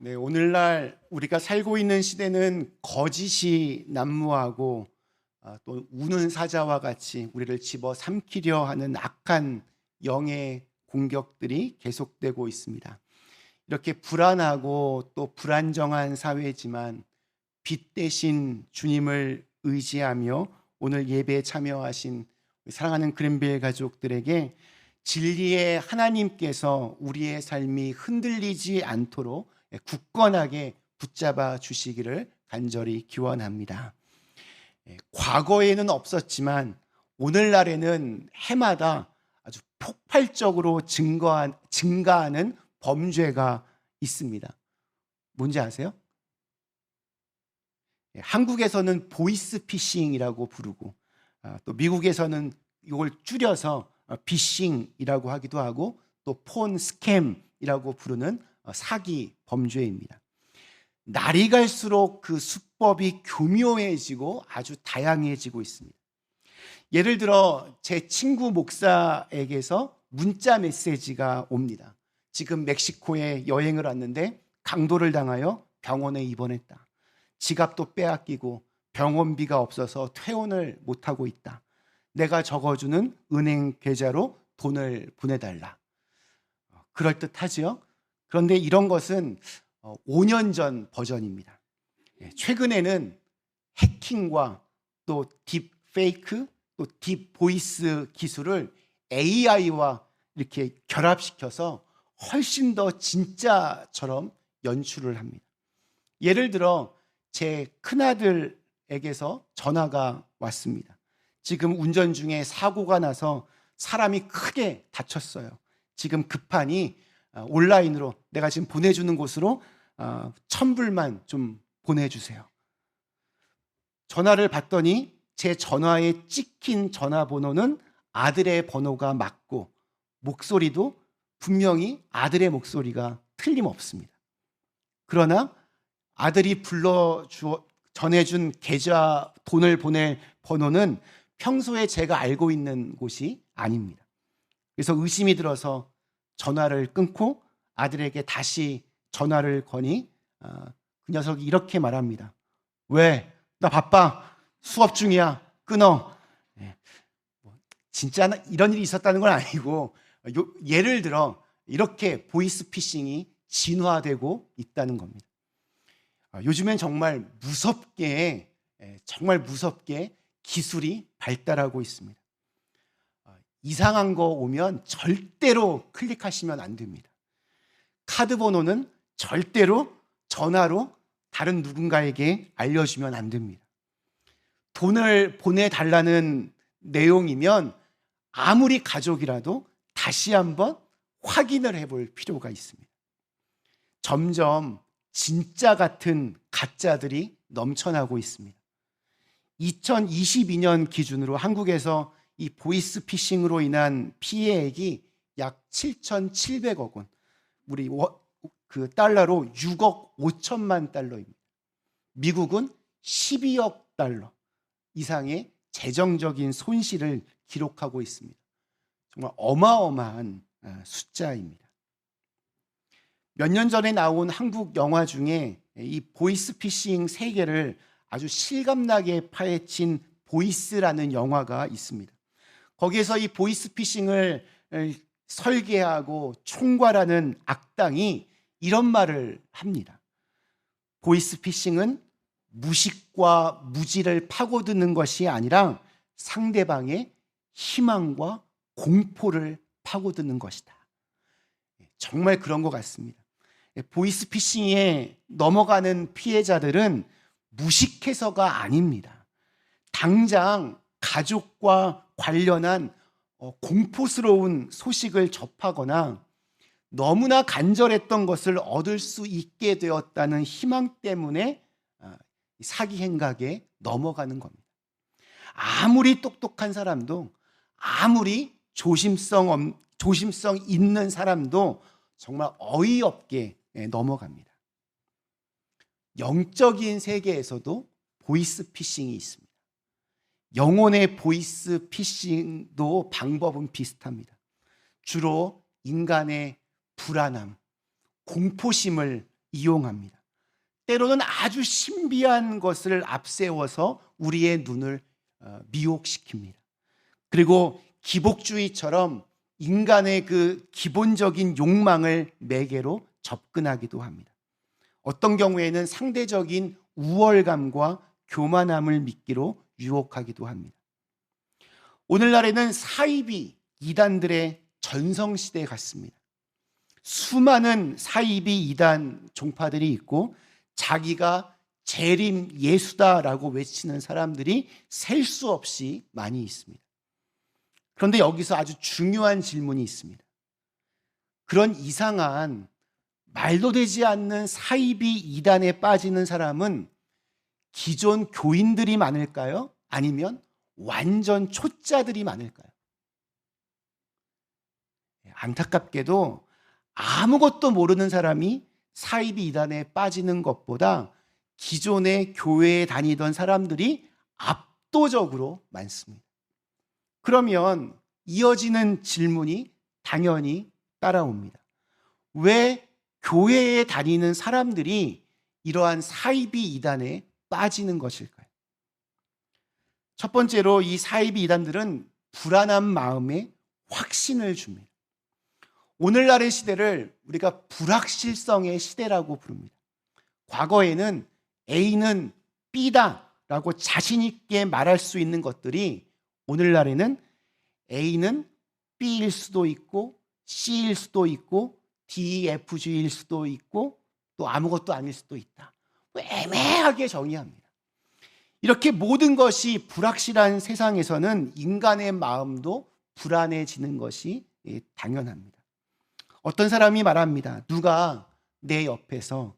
네, 오늘날 우리가 살고 있는 시대는 거짓이 난무하고 또 우는 사자와 같이 우리를 집어삼키려 하는 악한 영의 공격들이 계속되고 있습니다. 이렇게 불안하고 또 불안정한 사회지만 빛 대신 주님을 의지하며 오늘 예배에 참여하신 사랑하는 그랜벨 가족들에게 진리의 하나님께서 우리의 삶이 흔들리지 않도록 굳건하게 붙잡아 주시기를 간절히 기원합니다. 과거에는 없었지만 오늘날에는 해마다 아주 폭발적으로 증가하는 범죄가 있습니다. 뭔지 아세요? 한국에서는 보이스피싱이라고 부르고 또 미국에서는 이걸 줄여서 피싱이라고 하기도 하고 또 폰 스캠이라고 부르는 사기 범죄입니다. 날이 갈수록 그 수법이 교묘해지고 아주 다양해지고 있습니다. 예를 들어 제 친구 목사에게서 문자 메시지가 옵니다. 지금 멕시코에 여행을 왔는데 강도를 당하여 병원에 입원했다. 지갑도 빼앗기고 병원비가 없어서 퇴원을 못하고 있다. 내가 적어주는 은행 계좌로 돈을 보내달라. 그럴듯하지요? 그런데 이런 것은 5년 전 버전입니다. 최근에는 해킹과 또 딥페이크, 또 딥보이스 기술을 AI와 이렇게 결합시켜서 훨씬 더 진짜처럼 연출을 합니다. 예를 들어 제 큰아들에게서 전화가 왔습니다. 지금 운전 중에 사고가 나서 사람이 크게 다쳤어요. 지금 급하니 온라인으로 내가 지금 보내주는 곳으로 1,000불만 좀 보내주세요. 전화를 받더니 제 전화에 찍힌 전화번호는 아들의 번호가 맞고 목소리도 분명히 아들의 목소리가 틀림없습니다. 그러나 아들이 전해준 계좌 돈을 보낼 번호는 평소에 제가 알고 있는 곳이 아닙니다. 그래서 의심이 들어서 전화를 끊고 아들에게 다시 전화를 거니 그 녀석이 이렇게 말합니다. 왜? 나 바빠. 수업 중이야. 끊어. 진짜 이런 일이 있었다는 건 아니고 예를 들어 이렇게 보이스피싱이 진화되고 있다는 겁니다. 요즘엔 정말 무섭게 기술이 발달하고 있습니다. 이상한 거 오면 절대로 클릭하시면 안 됩니다. 카드 번호는 절대로 전화로 다른 누군가에게 알려주면 안 됩니다. 돈을 보내달라는 내용이면 아무리 가족이라도 다시 한번 확인을 해볼 필요가 있습니다. 점점 진짜 같은 가짜들이 넘쳐나고 있습니다. 2022년 기준으로 한국에서 이 보이스피싱으로 인한 피해액이 약 7,700억 원, 우리 그 달러로 6억 5천만 달러입니다. 미국은 12억 달러 이상의 재정적인 손실을 기록하고 있습니다. 정말 어마어마한 숫자입니다. 몇 년 전에 나온 한국 영화 중에 이 보이스피싱 세계를 아주 실감나게 파헤친 보이스라는 영화가 있습니다. 거기에서 이 보이스피싱을 설계하고 총괄하는 악당이 이런 말을 합니다. 보이스피싱은 무식과 무지를 파고드는 것이 아니라 상대방의 희망과 공포를 파고드는 것이다. 정말 그런 것 같습니다. 보이스피싱에 넘어가는 피해자들은 무식해서가 아닙니다. 당장 가족과 관련한 공포스러운 소식을 접하거나 너무나 간절했던 것을 얻을 수 있게 되었다는 희망 때문에 사기 행각에 넘어가는 겁니다. 아무리 똑똑한 사람도, 아무리 조심성 있는 사람도 정말 어이없게 넘어갑니다. 영적인 세계에서도 보이스피싱이 있습니다. 영혼의 보이스피싱도 방법은 비슷합니다. 주로 인간의 불안함, 공포심을 이용합니다. 때로는 아주 신비한 것을 앞세워서 우리의 눈을 미혹시킵니다. 그리고 기복주의처럼 인간의 그 기본적인 욕망을 매개로 접근하기도 합니다. 어떤 경우에는 상대적인 우월감과 교만함을 믿기로 유혹하기도 합니다. 오늘날에는 사이비 이단들의 전성시대 같습니다. 수많은 사이비 이단 종파들이 있고 자기가 재림 예수다라고 외치는 사람들이 셀 수 없이 많이 있습니다. 그런데 여기서 아주 중요한 질문이 있습니다. 그런 이상한 말도 되지 않는 사이비 이단에 빠지는 사람은 기존 교인들이 많을까요? 아니면 완전 초짜들이 많을까요? 안타깝게도 아무것도 모르는 사람이 사이비 이단에 빠지는 것보다 기존의 교회에 다니던 사람들이 압도적으로 많습니다. 그러면 이어지는 질문이 당연히 따라옵니다. 왜 교회에 다니는 사람들이 이러한 사이비 이단에 빠지는 것일까요? 첫 번째로 이 사이비 이단들은 불안한 마음에 확신을 줍니다. 오늘날의 시대를 우리가 불확실성의 시대라고 부릅니다. 과거에는 A는 B다라고 자신 있게 말할 수 있는 것들이 오늘날에는 A는 B일 수도 있고 C일 수도 있고 D, F, G일 수도 있고 또 아무것도 아닐 수도 있다. 애매하게 정의합니다. 이렇게 모든 것이 불확실한 세상에서는 인간의 마음도 불안해지는 것이 당연합니다. 어떤 사람이 말합니다. 누가 내 옆에서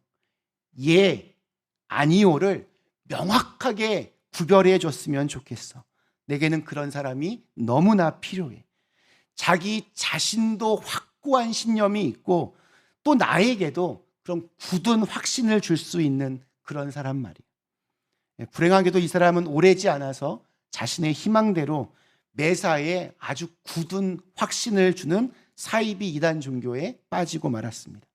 예, 아니오를 명확하게 구별해 줬으면 좋겠어. 내게는 그런 사람이 너무나 필요해. 자기 자신도 확고한 신념이 있고 또 나에게도 그런 굳은 확신을 줄 수 있는 그런 사람 말이에요. 불행하게도 이 사람은 오래지 않아서 자신의 희망대로 매사에 아주 굳은 확신을 주는 사이비 이단 종교에 빠지고 말았습니다.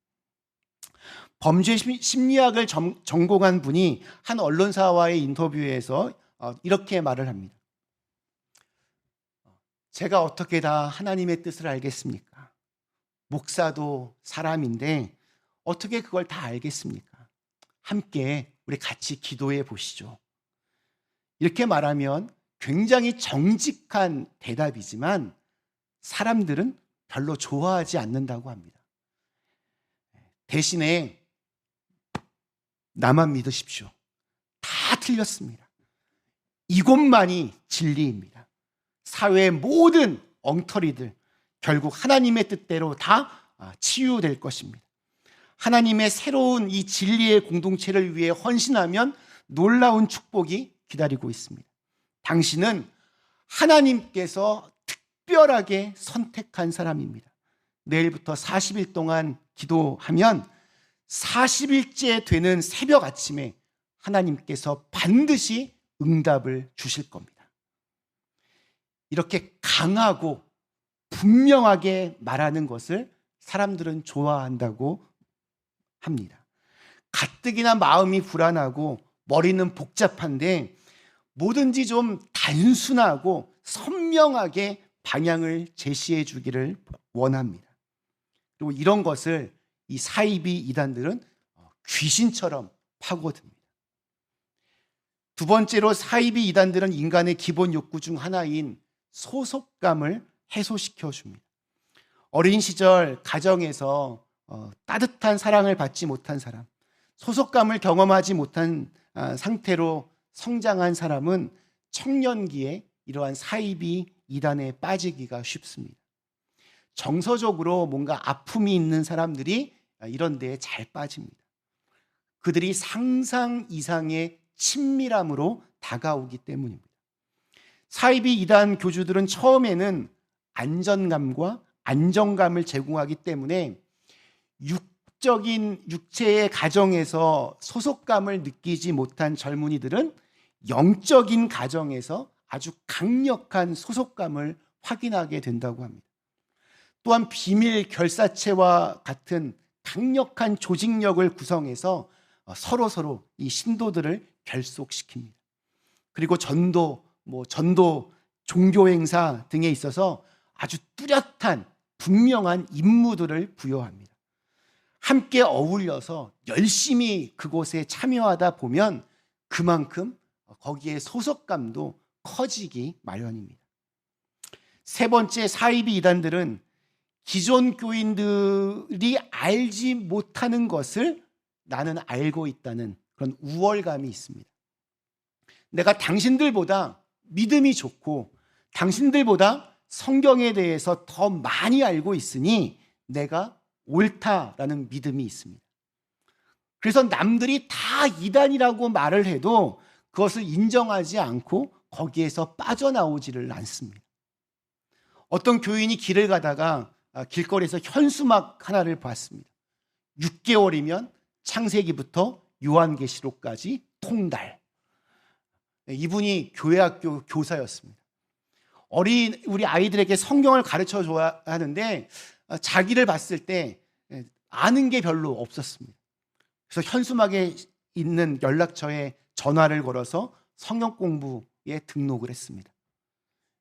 범죄 심리학을 전공한 분이 한 언론사와의 인터뷰에서 이렇게 말을 합니다. 제가 어떻게 다 하나님의 뜻을 알겠습니까? 목사도 사람인데 어떻게 그걸 다 알겠습니까? 함께 우리 같이 기도해 보시죠. 이렇게 말하면 굉장히 정직한 대답이지만 사람들은 별로 좋아하지 않는다고 합니다. 대신에 나만 믿으십시오. 다 틀렸습니다. 이것만이 진리입니다. 사회의 모든 엉터리들 결국 하나님의 뜻대로 다 치유될 것입니다. 하나님의 새로운 이 진리의 공동체를 위해 헌신하면 놀라운 축복이 기다리고 있습니다. 당신은 하나님께서 특별하게 선택한 사람입니다. 내일부터 40일 동안 기도하면 40일째 되는 새벽 아침에 하나님께서 반드시 응답을 주실 겁니다. 이렇게 강하고 분명하게 말하는 것을 사람들은 좋아한다고 합니다. 가뜩이나 마음이 불안하고 머리는 복잡한데 뭐든지 좀 단순하고 선명하게 방향을 제시해 주기를 원합니다. 그리고 이런 것을 이 사이비 이단들은 귀신처럼 파고듭니다. 두 번째로 사이비 이단들은 인간의 기본 욕구 중 하나인 소속감을 해소시켜 줍니다. 어린 시절 가정에서 따뜻한 사랑을 받지 못한 사람, 소속감을 경험하지 못한 상태로 성장한 사람은 청년기에 이러한 사이비 이단에 빠지기가 쉽습니다. 정서적으로 뭔가 아픔이 있는 사람들이 이런 데에 잘 빠집니다. 그들이 상상 이상의 친밀함으로 다가오기 때문입니다. 사이비 이단 교주들은 처음에는 안전감과 안정감을 제공하기 때문에 육체의 가정에서 소속감을 느끼지 못한 젊은이들은 영적인 가정에서 아주 강력한 소속감을 확인하게 된다고 합니다. 또한 비밀 결사체와 같은 강력한 조직력을 구성해서 서로 이 신도들을 결속시킵니다. 그리고 전도 종교 행사 등에 있어서 아주 뚜렷한 분명한 임무들을 부여합니다. 함께 어울려서 열심히 그곳에 참여하다 보면 그만큼 거기에 소속감도 커지기 마련입니다. 세 번째, 사이비 이단들은 기존 교인들이 알지 못하는 것을 나는 알고 있다는 그런 우월감이 있습니다. 내가 당신들보다 믿음이 좋고 당신들보다 성경에 대해서 더 많이 알고 있으니 내가 옳다라는 믿음이 있습니다. 그래서 남들이 다 이단이라고 말을 해도 그것을 인정하지 않고 거기에서 빠져나오지를 않습니다. 어떤 교인이 길을 가다가 길거리에서 현수막 하나를 봤습니다. 6개월이면 창세기부터 요한계시록까지 통달. 이분이 교회학교 교사였습니다. 우리 아이들에게 성경을 가르쳐 줘야 하는데 자기를 봤을 때 아는 게 별로 없었습니다. 그래서 현수막에 있는 연락처에 전화를 걸어서 성경 공부에 등록을 했습니다.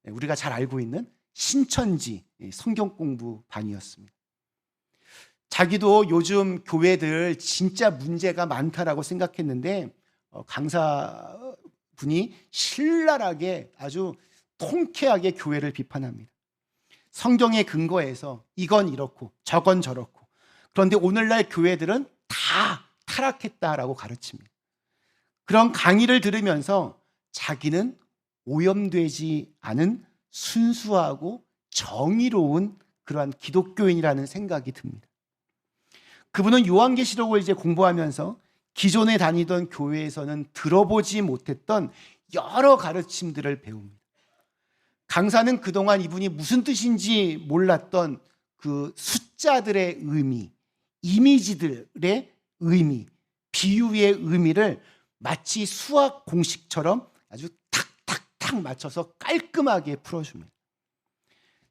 우리가 잘 알고 있는 신천지 성경 공부반이었습니다. 자기도 요즘 교회들 진짜 문제가 많다라고 생각했는데 강사분이 신랄하게 아주 통쾌하게 교회를 비판합니다. 성경에 근거해서 이건 이렇고 저건 저렇고, 그런데 오늘날 교회들은 다 타락했다라고 가르칩니다. 그런 강의를 들으면서 자기는 오염되지 않은 순수하고 정의로운 그러한 기독교인이라는 생각이 듭니다. 그분은 요한계시록을 이제 공부하면서 기존에 다니던 교회에서는 들어보지 못했던 여러 가르침들을 배웁니다. 강사는 그동안 이분이 무슨 뜻인지 몰랐던 그 숫자들의 의미, 이미지들의 의미, 비유의 의미를 마치 수학 공식처럼 아주 탁탁탁 맞춰서 깔끔하게 풀어줍니다.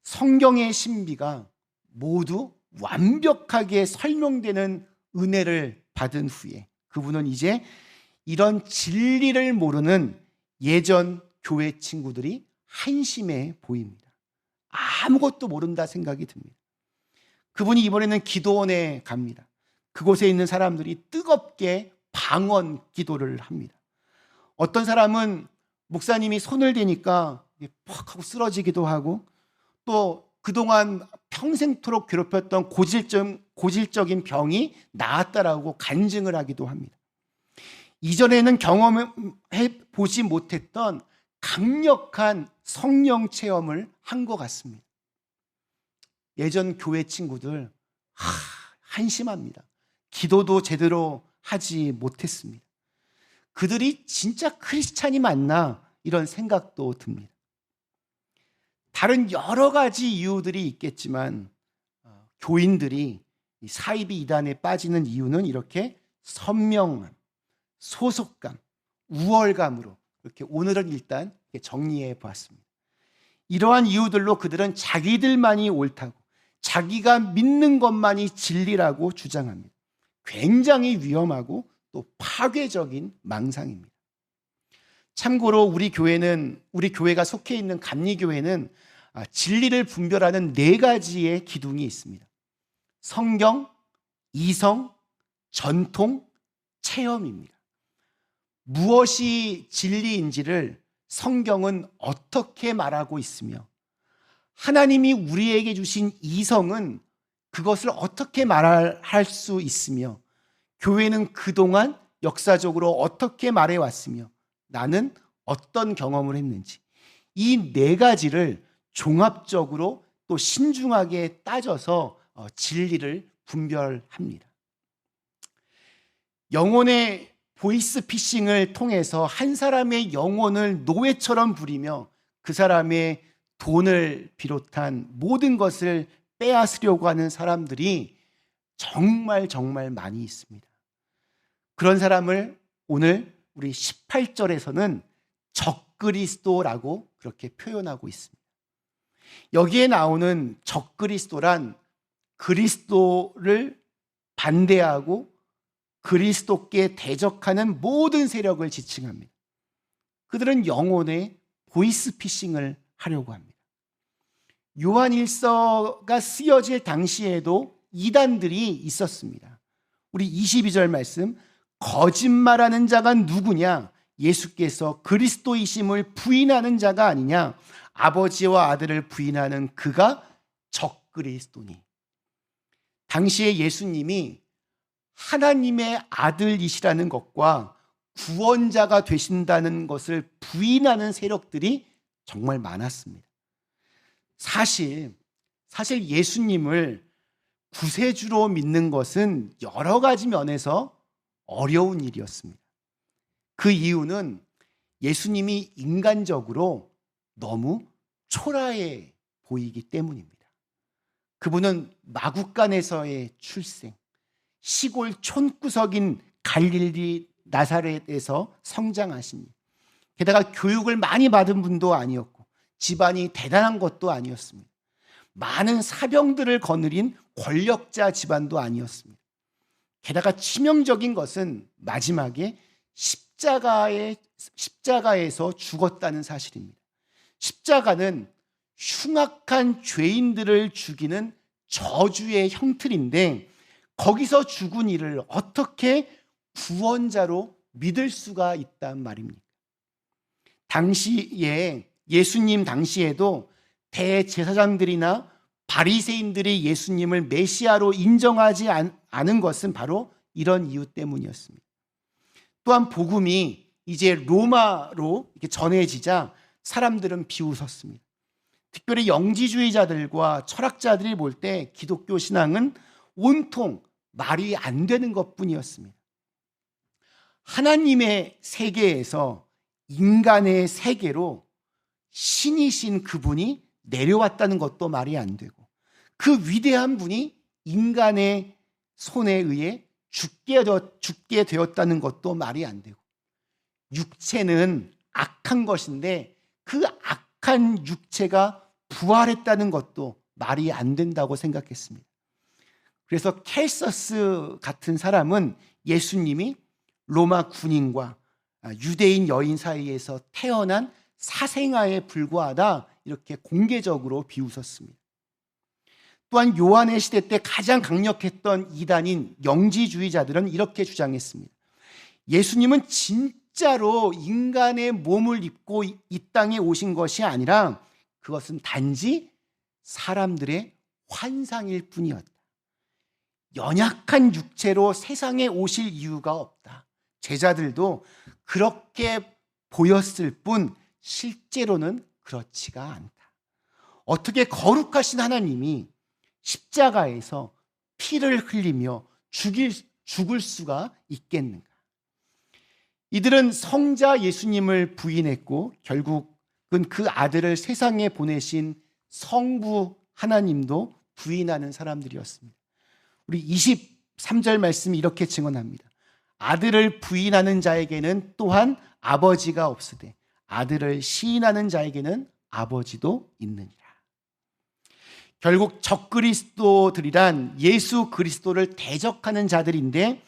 성경의 신비가 모두 완벽하게 설명되는 은혜를 받은 후에 그분은 이제 이런 진리를 모르는 예전 교회 친구들이 한심해 보입니다. 아무것도 모른다 생각이 듭니다. 그분이 이번에는 기도원에 갑니다. 그곳에 있는 사람들이 뜨겁게 방언 기도를 합니다. 어떤 사람은 목사님이 손을 대니까 퍽 하고 쓰러지기도 하고, 또 그동안 평생토록 괴롭혔던 고질적인 병이 나았다라고 간증을 하기도 합니다. 이전에는 경험해 보지 못했던 강력한 성령 체험을 한 것 같습니다. 예전 교회 친구들 한심합니다. 기도도 제대로 하지 못했습니다. 그들이 진짜 크리스찬이 맞나 이런 생각도 듭니다. 다른 여러 가지 이유들이 있겠지만 교인들이 사이비 이단에 빠지는 이유는 이렇게 선명함, 소속감, 우월감으로 이렇게 오늘은 일단 정리해 보았습니다. 이러한 이유들로 그들은 자기들만이 옳다고, 자기가 믿는 것만이 진리라고 주장합니다. 굉장히 위험하고 또 파괴적인 망상입니다. 참고로 우리 교회가 속해 있는 감리교회는 진리를 분별하는 4가지의 기둥이 있습니다. 성경, 이성, 전통, 체험입니다. 무엇이 진리인지를 성경은 어떻게 말하고 있으며, 하나님이 우리에게 주신 이성은 그것을 어떻게 말할 수 있으며, 교회는 그동안 역사적으로 어떻게 말해왔으며, 나는 어떤 경험을 했는지, 이 4가지를 종합적으로 또 신중하게 따져서 진리를 분별합니다. 영혼의 보이스피싱을 통해서 한 사람의 영혼을 노예처럼 부리며 그 사람의 돈을 비롯한 모든 것을 빼앗으려고 하는 사람들이 정말 많이 있습니다. 그런 사람을 오늘 우리 18절에서는 적그리스도라고 그렇게 표현하고 있습니다. 여기에 나오는 적그리스도란 그리스도를 반대하고 그리스도께 대적하는 모든 세력을 지칭합니다. 그들은 영혼의 보이스피싱을 하려고 합니다. 요한일서가 쓰여질 당시에도 이단들이 있었습니다. 우리 22절 말씀, 거짓말하는 자가 누구냐? 예수께서 그리스도이심을 부인하는 자가 아니냐? 아버지와 아들을 부인하는 그가 적그리스도니. 당시에 예수님이 하나님의 아들이시라는 것과 구원자가 되신다는 것을 부인하는 세력들이 정말 많았습니다. 사실 예수님을 구세주로 믿는 것은 여러 가지 면에서 어려운 일이었습니다. 그 이유는 예수님이 인간적으로 너무 초라해 보이기 때문입니다. 그분은 마구간에서의 출생, 시골 촌구석인 갈릴리 나사렛에서 성장하신, 게다가 교육을 많이 받은 분도 아니었고 집안이 대단한 것도 아니었습니다. 많은 사병들을 거느린 권력자 집안도 아니었습니다. 게다가 치명적인 것은 마지막에 십자가에서 죽었다는 사실입니다. 십자가는 흉악한 죄인들을 죽이는 저주의 형틀인데 거기서 죽은 이를 어떻게 구원자로 믿을 수가 있단 말입니까? 당시에 예수님 당시에도 대제사장들이나 바리새인들이 예수님을 메시아로 인정하지 않은 것은 바로 이런 이유 때문이었습니다. 또한 복음이 이제 로마로 이렇게 전해지자 사람들은 비웃었습니다. 특별히 영지주의자들과 철학자들이 볼 때 기독교 신앙은 온통 말이 안 되는 것뿐이었습니다. 하나님의 세계에서 인간의 세계로 신이신 그분이 내려왔다는 것도 말이 안 되고, 그 위대한 분이 인간의 손에 의해 죽게 되었다는 것도 말이 안 되고, 육체는 악한 것인데 그 악한 육체가 부활했다는 것도 말이 안 된다고 생각했습니다. 그래서 켈서스 같은 사람은 예수님이 로마 군인과 유대인 여인 사이에서 태어난 사생아에 불과하다, 이렇게 공개적으로 비웃었습니다. 또한 요한의 시대 때 가장 강력했던 이단인 영지주의자들은 이렇게 주장했습니다. 예수님은 진짜로 인간의 몸을 입고 이 땅에 오신 것이 아니라 그것은 단지 사람들의 환상일 뿐이었다. 연약한 육체로 세상에 오실 이유가 없다. 제자들도 그렇게 보였을 뿐 실제로는 그렇지가 않다. 어떻게 거룩하신 하나님이 십자가에서 피를 흘리며 죽을 수가 있겠는가? 이들은 성자 예수님을 부인했고 결국은 그 아들을 세상에 보내신 성부 하나님도 부인하는 사람들이었습니다. 우리 23절 말씀이 이렇게 증언합니다. 아들을 부인하는 자에게는 또한 아버지가 없으되 아들을 시인하는 자에게는 아버지도 있느니라. 결국 적그리스도들이란 예수 그리스도를 대적하는 자들인데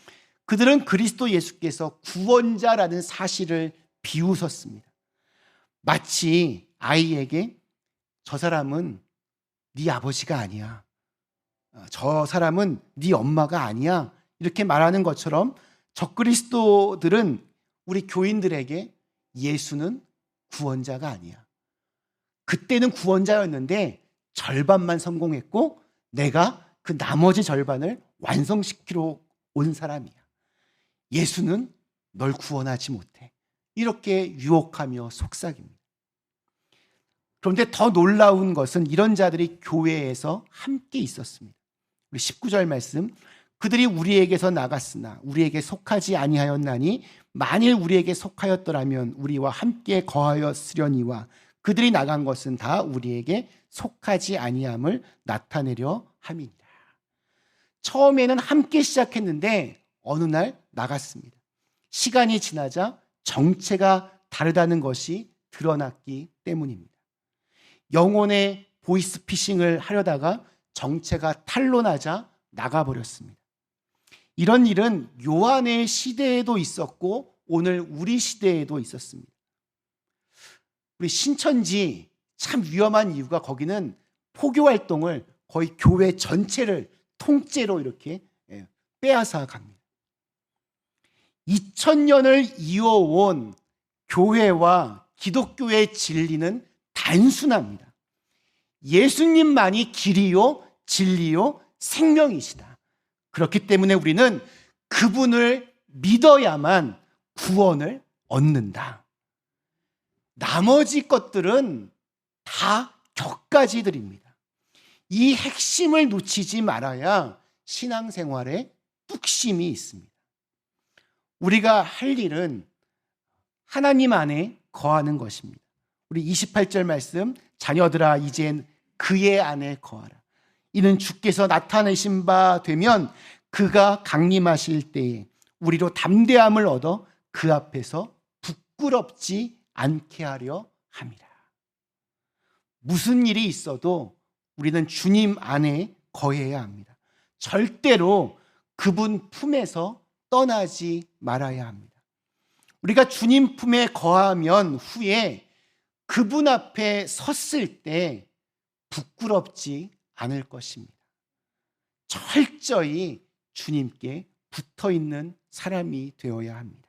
그들은 그리스도 예수께서 구원자라는 사실을 비웃었습니다. 마치 아이에게 저 사람은 네 아버지가 아니야, 저 사람은 네 엄마가 아니야, 이렇게 말하는 것처럼 적그리스도들은 우리 교인들에게 예수는 구원자가 아니야, 그때는 구원자였는데 절반만 성공했고 내가 그 나머지 절반을 완성시키러 온 사람이야, 예수는 널 구원하지 못해, 이렇게 유혹하며 속삭입니다. 그런데 더 놀라운 것은 이런 자들이 교회에서 함께 있었습니다. 우리 19절 말씀, 그들이 우리에게서 나갔으나 우리에게 속하지 아니하였나니 만일 우리에게 속하였더라면 우리와 함께 거하였으려니와 그들이 나간 것은 다 우리에게 속하지 아니함을 나타내려 함이니라. 처음에는 함께 시작했는데 어느 날 나갔습니다. 시간이 지나자 정체가 다르다는 것이 드러났기 때문입니다. 영혼의 보이스피싱을 하려다가 정체가 탄로나자 나가버렸습니다. 이런 일은 요한의 시대에도 있었고 오늘 우리 시대에도 있었습니다. 우리 신천지 참 위험한 이유가 거기는 포교 활동을 거의 교회 전체를 통째로 이렇게 빼앗아 갑니다. 2000년을 이어온 교회와 기독교의 진리는 단순합니다. 예수님만이 길이요, 진리요, 생명이시다. 그렇기 때문에 우리는 그분을 믿어야만 구원을 얻는다. 나머지 것들은 다 격가지들입니다. 이 핵심을 놓치지 말아야 신앙생활에 뚝심이 있습니다. 우리가 할 일은 하나님 안에 거하는 것입니다. 우리 28절 말씀, 자녀들아 이젠 그의 안에 거하라. 이는 주께서 나타내신 바 되면 그가 강림하실 때에 우리로 담대함을 얻어 그 앞에서 부끄럽지 않게 하려 함이라. 무슨 일이 있어도 우리는 주님 안에 거해야 합니다. 절대로 그분 품에서 떠나지 말아야 합니다. 우리가 주님 품에 거하면 후에 그분 앞에 섰을 때 부끄럽지 않을 것입니다. 철저히 주님께 붙어 있는 사람이 되어야 합니다.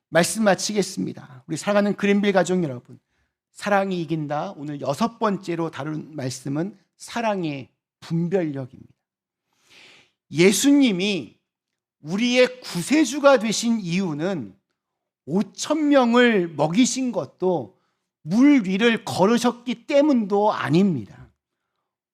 말씀 마치겠습니다. 우리 사랑하는 그린빌 가족 여러분, 사랑이 이긴다. 오늘 6번째로 다룬 말씀은 사랑의 분별력입니다. 예수님이 우리의 구세주가 되신 이유는 5,000명을 먹이신 것도 물 위를 걸으셨기 때문도 아닙니다.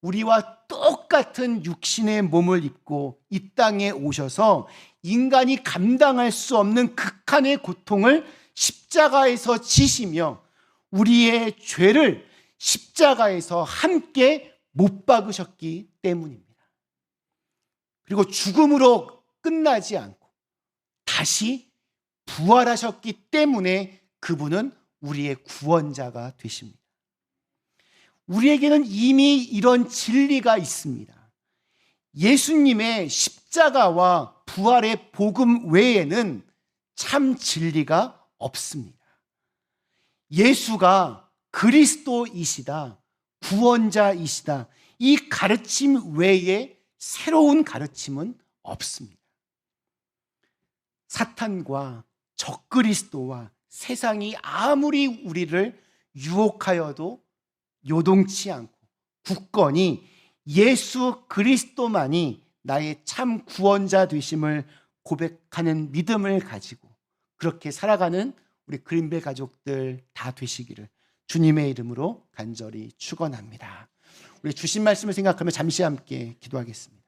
우리와 똑같은 육신의 몸을 입고 이 땅에 오셔서 인간이 감당할 수 없는 극한의 고통을 십자가에서 지시며 우리의 죄를 십자가에서 함께 못 박으셨기 때문입니다. 그리고 죽음으로 끝나지 않고 다시 부활하셨기 때문에 그분은 우리의 구원자가 되십니다. 우리에게는 이미 이런 진리가 있습니다. 예수님의 십자가와 부활의 복음 외에는 참 진리가 없습니다. 예수가 그리스도이시다, 구원자이시다, 이 가르침 외에 새로운 가르침은 없습니다. 사탄과 적그리스도와 세상이 아무리 우리를 유혹하여도 요동치 않고 굳건히 예수 그리스도만이 나의 참 구원자 되심을 고백하는 믿음을 가지고 그렇게 살아가는 우리 그린벨 가족들 다 되시기를 주님의 이름으로 간절히 축원합니다. 우리 주신 말씀을 생각하며 잠시 함께 기도하겠습니다.